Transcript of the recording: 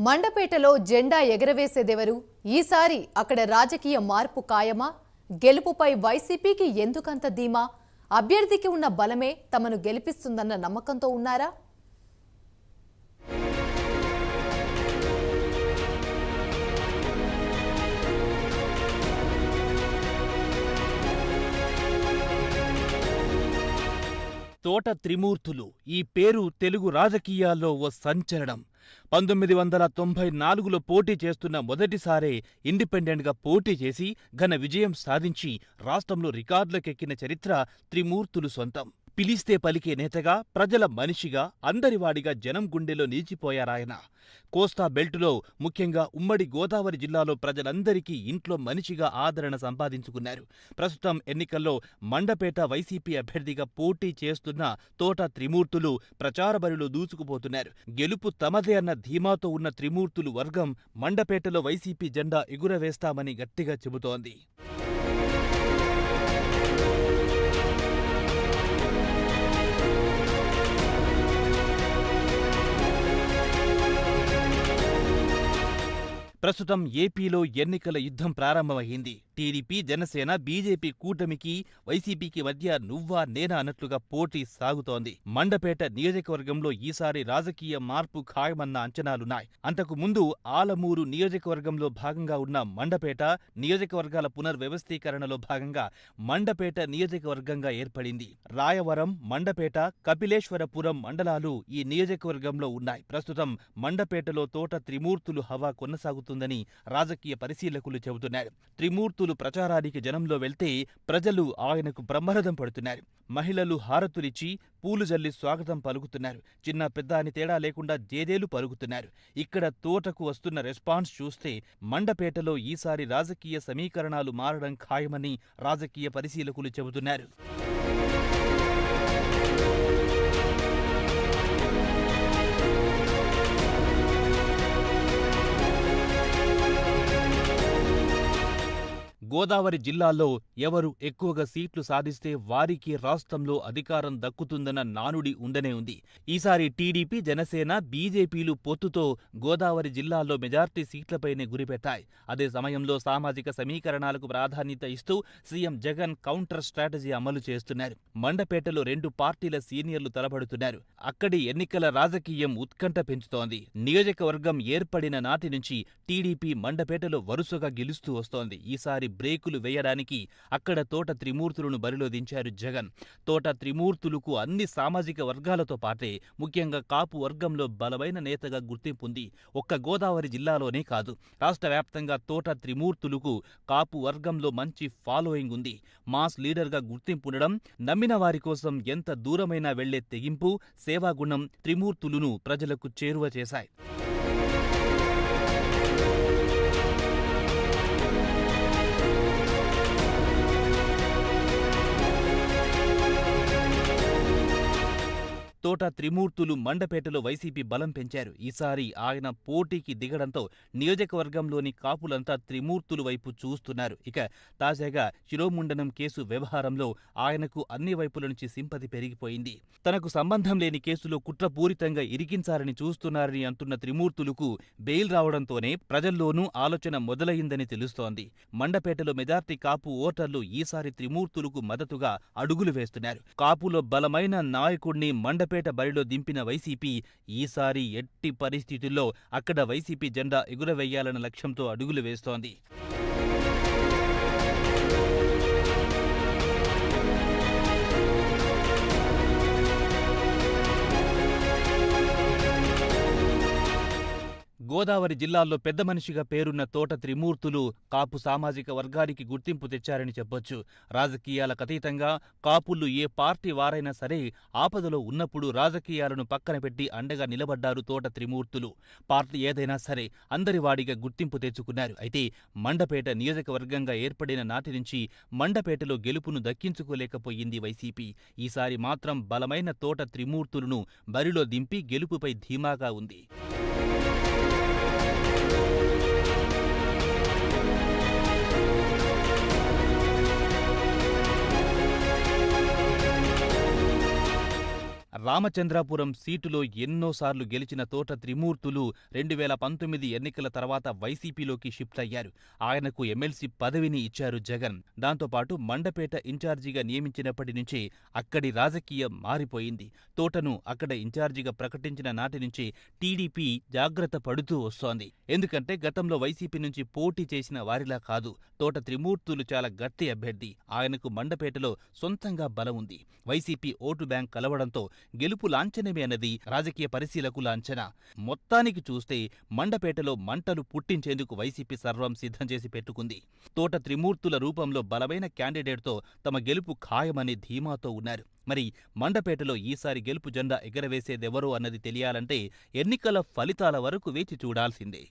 మండపేటలో జెండా ఎగరవేసేదెవరు? ఈసారి అక్కడ రాజకీయ మార్పు ఖాయమా? గెలుపుపై వైసీపీకి ఎందుకంత ధీమా? అభ్యర్థికి ఉన్న బలమే తమను గెలిపిస్తుందన్న నమ్మకంతో ఉన్నారా? తోట త్రిమూర్తులు ఈ పేరు తెలుగు రాజకీయాల్లో ఓ సంచలనం. 1994లో పోటీ చేస్తున్న మొదటిసారే ఇండిపెండెంట్గా పోటీ చేసి ఘన విజయం సాధించి రాష్ట్రంలో రికార్డులకెక్కిన చరిత్ర త్రిమూర్తులు సొంతం. పిలిస్తే పలికే నేతగా, ప్రజల మనిషిగా, అందరివాడిగా జనం గుండెలో నిలిచిపోయారాయన. కోస్తా బెల్టులో, ముఖ్యంగా ఉమ్మడి గోదావరి జిల్లాలో ప్రజలందరికీ ఇంట్లో మనిషిగా ఆదరణ సంపాదించుకున్నారు. ప్రస్తుతం ఎన్నికల్లో మండపేట వైసీపీ అభ్యర్థిగా పోటీ చేస్తున్న తోట త్రిమూర్తులు ప్రచార బరిలో దూసుకుపోతున్నారు. గెలుపు తమదే అన్న ధీమాతో ఉన్న త్రిమూర్తులు వర్గం మండపేటలో వైసీపీ జెండా ఎగురవేస్తామని గట్టిగా చెబుతోంది. ప్రస్తుతం ఏపీలో ఎన్నికల యుద్ధం ప్రారంభమైంది. టీడీపీ, జనసేన, బీజేపీ కూటమికి వైసీపీకి మధ్య నువ్వా నేనా అన్నట్లుగా పోటీ సాగుతోంది. మండపేట నియోజకవర్గంలో ఈసారి రాజకీయ మార్పు ఖాయమన్న అంచనాలున్నాయి. అంతకు ముందు ఆలమూరు నియోజకవర్గంలో భాగంగా ఉన్న మండపేట నియోజకవర్గాల పునర్వ్యవస్థీకరణలో భాగంగా మండపేట నియోజకవర్గంగా ఏర్పడింది. రాయవరం, మండపేట, కపిలేశ్వరపురం మండలాలు ఈ నియోజకవర్గంలో ఉన్నాయి. ప్రస్తుతం మండపేటలో తోట త్రిమూర్తులు హవా కొనసాగుతుందని రాజకీయ పరిశీలకులు చెబుతున్నారు. త్రిమూర్తులు ప్రచారానికి జనంలో వెళ్తే ప్రజలు ఆయనకు బ్రహ్మరథం పడుతున్నారు. మహిళలు హారతులిచ్చి పూలు జల్లి స్వాగతం పలుకుతున్నారు. చిన్న పెద్ద అని తేడా లేకుండా జేజేలు పలుకుతున్నారు. ఇక్కడ తోటకు వస్తున్న రెస్పాన్స్ చూస్తే మండపేటలో ఈసారి రాజకీయ సమీకరణాలు మారడం ఖాయమని రాజకీయ పరిశీలకులు చెబుతున్నారు. గోదావరి జిల్లాల్లో ఎవరు ఎక్కువగా సీట్లు సాధిస్తే వారికి రాష్ట్రంలో అధికారం దక్కుతుందన్న నానుడి ఉండనే ఉంది. ఈసారి టీడీపీ, జనసేన, బీజేపీలు పొత్తుతో గోదావరి జిల్లాల్లో మెజార్టీ సీట్లపైనే గురిపెట్టాయి. అదే సమయంలో సామాజిక సమీకరణాలకు ప్రాధాన్యత ఇస్తూ సీఎం జగన్ కౌంటర్ స్ట్రాటజీ అమలు చేస్తున్నారు. మండపేటలో రెండు పార్టీల సీనియర్లు తలపడుతున్నారు. అక్కడి ఎన్నికల రాజకీయం ఉత్కంఠ పెంచుతోంది. నియోజకవర్గం ఏర్పడిన నాటి నుంచి టీడీపీ మండపేటలో వరుసగా గెలుస్తూ వస్తోంది. ఈసారి బ్రేకులు వేయడానికి అక్కడ తోట త్రిమూర్తులను బరిలో దించారు జగన్. తోట త్రిమూర్తులకు అన్ని సామాజిక వర్గాలతో పాటే ముఖ్యంగా కాపు వర్గంలో బలమైన నేతగా గుర్తింపుంది. ఒక్క గోదావరి జిల్లాలోనే కాదు, రాష్ట్ర వ్యాప్తంగా తోట త్రిమూర్తులకు కాపు వర్గంలో మంచి ఫాలోయింగ్ ఉంది. మాస్ లీడర్గా గుర్తింపుండడం, నమ్మిన వారి కోసం ఎంత దూరమైనా వెళ్లే తెగింపు, సేవాగుణం త్రిమూర్తులను ప్రజలకు చేరువ చేశాయి. తోట త్రిమూర్తులు మండపేటలో వైసీపీ బలం పెంచారు. ఈసారి ఆయన పోటీకి దిగడంతో నియోజకవర్గంలోని కాపులంతా త్రిమూర్తులు వైపు చూస్తున్నారు. ఇక తాజాగా శిరోముండనం కేసు వ్యవహారంలో ఆయనకు అన్ని వైపుల నుంచి సింపతి పెరిగిపోయింది. తనకు సంబంధం లేని కేసులో కుట్రపూరితంగా ఇరికించారని చూస్తున్నారని అంటున్న త్రిమూర్తులకు బెయిల్ రావడంతోనే ప్రజల్లోనూ ఆలోచన మొదలైందని తెలుస్తోంది. మండపేటలో మెజార్టీ కాపు ఓటర్లు ఈసారి త్రిమూర్తులకు మద్దతుగా అడుగులు వేస్తున్నారు. కాపులో బలమైన నాయకుడిని మండపేట బరిలో దింపిన వైసీపీ ఈసారి ఎట్టి పరిస్థితుల్లో అక్కడ వైసీపీ జెండా ఎగురవేయాలన్న లక్ష్యంతో అడుగులు వేస్తోంది. గోదావరి జిల్లాల్లో పెద్ద మనిషిగా పేరున్న తోట త్రిమూర్తులు కాపు సామాజిక వర్గానికి గుర్తింపు తెచ్చారని చెప్పొచ్చు. రాజకీయాలకు అతీతంగా కాపులు ఏ పార్టీ వారైనా సరే ఆపదలో ఉన్నప్పుడు రాజకీయాలను పక్కన పెట్టి అండగా నిలబడ్డారు తోట త్రిమూర్తులు. పార్టీ ఏదైనా సరే అందరివాడిగా గుర్తింపు తెచ్చుకున్నారు. అయితే మండపేట నియోజకవర్గంగా ఏర్పడిన నాటి నుంచి మండపేటలో గెలుపును దక్కించుకోలేకపోయింది వైసీపీ. ఈసారి మాత్రం బలమైన తోట త్రిమూర్తులను బరిలో దింపి గెలుపుపై ధీమాగా ఉంది. రామచంద్రాపురం సీటులో ఎన్నోసార్లు గెలిచిన తోట త్రిమూర్తులు 2019 ఎన్నికల తర్వాత వైసీపీలోకి షిఫ్ట్ అయ్యారు. ఆయనకు ఎమ్మెల్సీ పదవిని ఇచ్చారు జగన్. దాంతోపాటు మండపేట ఇన్ఛార్జిగా నియమించినప్పటి నుంచే అక్కడి రాజకీయం మారిపోయింది. తోటను అక్కడ ఇన్ఛార్జిగా ప్రకటించిన నాటి నుంచి టీడీపీ జాగ్రత్త పడుతూ వస్తోంది. ఎందుకంటే గతంలో వైసీపీ నుంచి పోటీ చేసిన వారిలా కాదు. తోట త్రిమూర్తులు చాలా గట్టి అభ్యర్థి. ఆయనకు మండపేటలో సొంతంగా బలం ఉంది. వైసీపీ ఓటు బ్యాంక్ కలవడంతో గెలుపు లాంఛనమే అన్నది రాజకీయ పరిశీలకుల అంచనా. మొత్తానికి చూస్తే మండపేటలో మంటలు పుట్టించేందుకు వైసీపీ సర్వం సిద్ధం చేసి పెట్టుకుంది. తోట త్రిమూర్తుల రూపంలో బలమైన క్యాండిడేట్తో తమ గెలుపు ఖాయమని ధీమాతో ఉన్నారు. మరి మండపేటలో ఈసారి గెలుపు జెండా ఎగరవేసేదెవరో అన్నది తెలియాలంటే ఎన్నికల ఫలితాల వరకు వేచి చూడాల్సిందే.